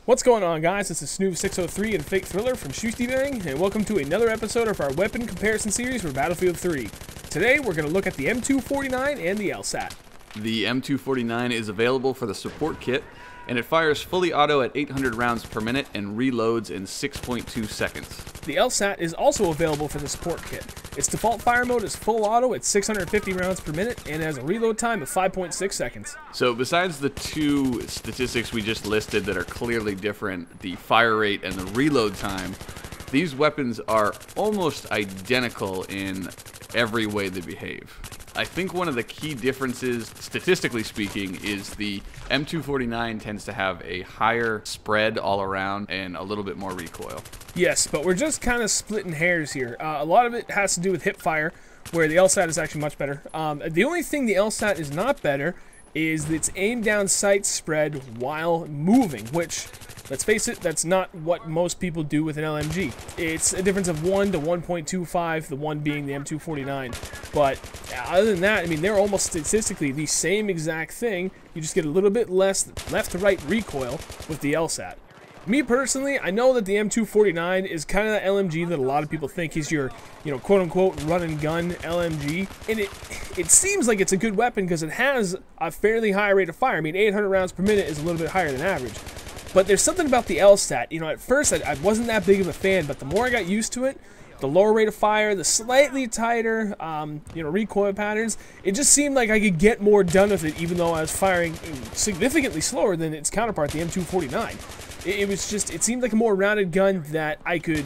What's going on, guys? This is Snoop603 and Fake Thriller from Shustybang, and welcome to another episode of our weapon comparison series for Battlefield 3. Today, we're going to look at the M249 and the LSAT. The M249 is available for the support kit, and it fires fully auto at 800 rounds per minute and reloads in 6.2 seconds. The LSAT is also available for the support kit. Its default fire mode is full auto at 650 rounds per minute and has a reload time of 5.6 seconds. So besides the two statistics we just listed that are clearly different, the fire rate and the reload time, these weapons are almost identical in every way they behave. I think one of the key differences, statistically speaking, is the M249 tends to have a higher spread all around and a little bit more recoil. Yes, but we're just kind of splitting hairs here. A lot of it has to do with hip fire, where the LSAT is actually much better. The only thing the LSAT is not better is its aim down sight spread while moving, which, let's face it, that's not what most people do with an LMG. It's a difference of 1 to 1.25, the 1 being the M249. But other than that, I mean, they're almost statistically the same exact thing. You just get a little bit less left to right recoil with the LSAT. Me personally, I know that the M249 is kind of the LMG that a lot of people think is your, quote-unquote run-and-gun LMG. And it seems like it's a good weapon because it has a fairly high rate of fire. I mean, 800 rounds per minute is a little bit higher than average. But there's something about the LSAT. At first I wasn't that big of a fan, but the more I got used to it, the lower rate of fire, the slightly tighter, recoil patterns, it just seemed like I could get more done with it, even though I was firing significantly slower than its counterpart, the M249. It seemed like a more rounded gun that I could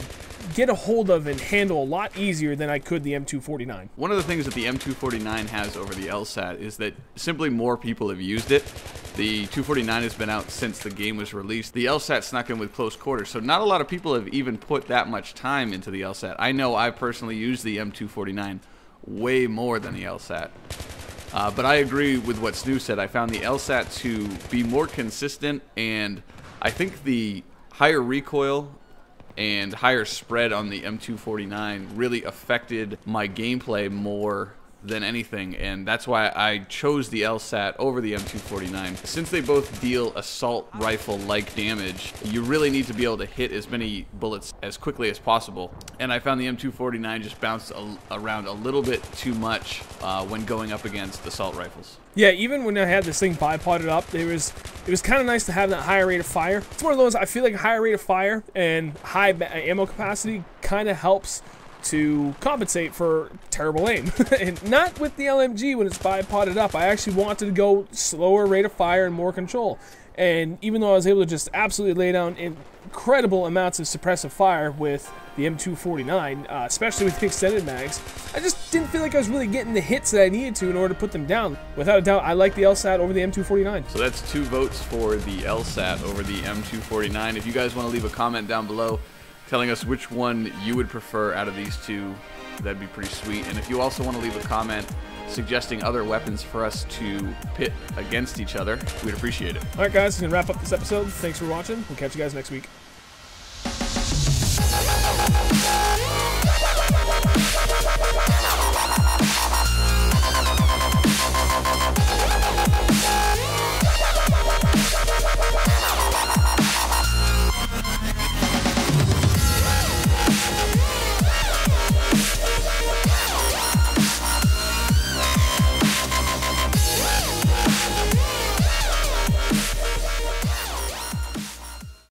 get a hold of and handle a lot easier than I could the M249. One of the things that the M249 has over the LSAT is that simply more people have used it. The 249 has been out since the game was released. The LSAT snuck in with close quarters, so not a lot of people have even put that much time into the LSAT. I know I personally use the M249 way more than the LSAT. But I agree with what Snoo said. I found the LSAT to be more consistent, and I think the higher recoil and higher spread on the M249 really affected my gameplay more than anything, and that's why I chose the LSAT over the M249. Since they both deal assault rifle-like damage, you really need to be able to hit as many bullets as quickly as possible, and I found the M249 just bounced around a little bit too much when going up against assault rifles. Yeah, even when I had this thing bipoded up, it was kind of nice to have that higher rate of fire. It's one of those, I feel like a higher rate of fire and high ammo capacity kind of helps to compensate for terrible aim. And not with the LMG when it's bipoded up. I actually wanted to go slower rate of fire and more control. And even though I was able to just absolutely lay down incredible amounts of suppressive fire with the M249, especially with the extended mags, I just didn't feel like I was really getting the hits that I needed to in order to put them down. Without a doubt, I like the LSAT over the M249. So that's 2 votes for the LSAT over the M249. If you guys want to leave a comment down below telling us which one you would prefer out of these two, that'd be pretty sweet. And if you also want to leave a comment suggesting other weapons for us to pit against each other, we'd appreciate it. Alright guys, we're going to wrap up this episode. Thanks for watching. We'll catch you guys next week.